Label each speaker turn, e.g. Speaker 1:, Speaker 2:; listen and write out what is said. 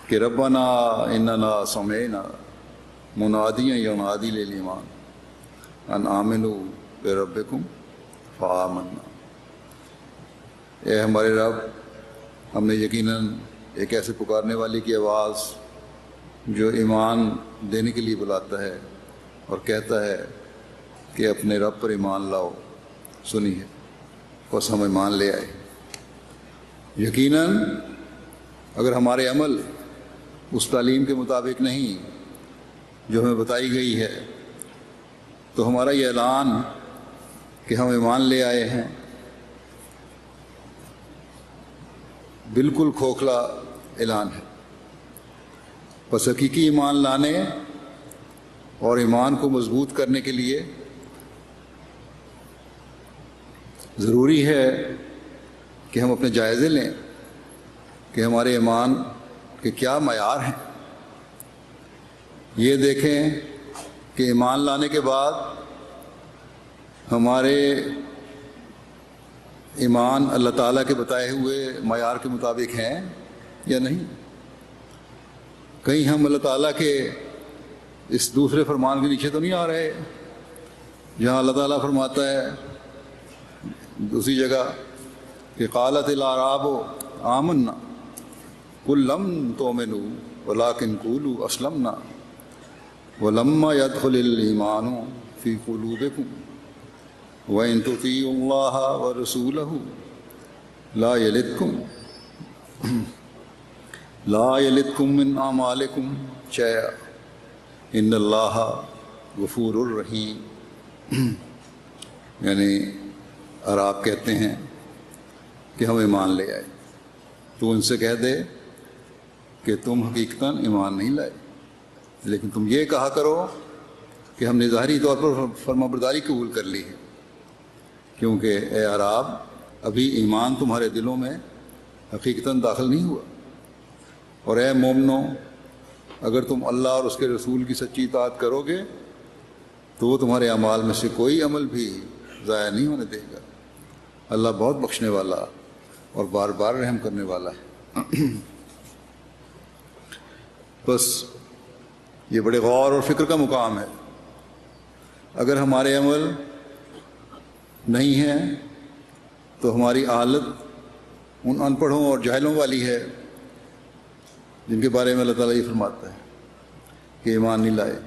Speaker 1: کہ ربنا اننا سمعنا منادیا ینادی للایمان ان آمنوا بربکم فآمنا، اے ہمارے رب، ہم نے یقیناً ایک ایسے پکارنے والے کی آواز جو ایمان دینے کے لیے بلاتا ہے اور کہتا ہے کہ اپنے رب پر ایمان لاؤ، سنی ہے، بس ہم ایمان لے آئے۔ یقیناً اگر ہمارے عمل اس تعلیم کے مطابق نہیں جو ہمیں بتائی گئی ہے تو ہمارا یہ اعلان کہ ہم ایمان لے آئے ہیں بالکل کھوکھلا اعلان ہے۔ بس حقیقی ایمان لانے اور ایمان کو مضبوط کرنے کے لیے ضروری ہے کہ ہم اپنے جائزے لیں کہ ہمارے ایمان کے کیا معیار ہیں۔ یہ دیکھیں کہ ایمان لانے کے بعد ہمارے ایمان اللہ تعالیٰ کے بتائے ہوئے معیار کے مطابق ہیں یا نہیں۔ کہیں ہم اللہ تعالیٰ کے اس دوسرے فرمان کے نیچے تو نہیں آ رہے جہاں اللہ تعالیٰ فرماتا ہے دوسری جگہ کہ قالت الاعراب آمنا قل لم تؤمنوا ولکن قولوا اسلمنا ولما يدخل الایمان فی قلوبکم وَإِن تُطِيعُوا اللَّهَ وَرَسُولَهُ لَا يَلِدْكُم مِّنْ أَعْمَالِكُمْ شَيْئًا إِنَّ اللَّهَ غَفُورٌ رَحِيمٌ۔ یعنی عرب کہتے ہیں کہ ہم ایمان لے آئے، تو ان سے کہہ دے کہ تم حقیقتاً ایمان نہیں لائے، لیکن تم یہ کہا کرو کہ ہم نے ظاہری طور پر فرمانبرداری قبول کر لی ہے، کیونکہ اے اعراب ابھی ایمان تمہارے دلوں میں حقیقتاً داخل نہیں ہوا، اور اے مومنو اگر تم اللہ اور اس کے رسول کی سچی اطاعت کرو گے تو وہ تمہارے اعمال میں سے کوئی عمل بھی ضائع نہیں ہونے دے گا۔ اللہ بہت بخشنے والا اور بار بار رحم کرنے والا ہے۔ بس یہ بڑے غور اور فکر کا مقام ہے۔ اگر ہمارے عمل نہیں ہیں تو ہماری حالت ان ان پڑھوں اور جاہلوں والی ہے جن کے بارے میں اللہ تعالیٰ یہ فرماتا ہے کہ ایمان نہیں لائے۔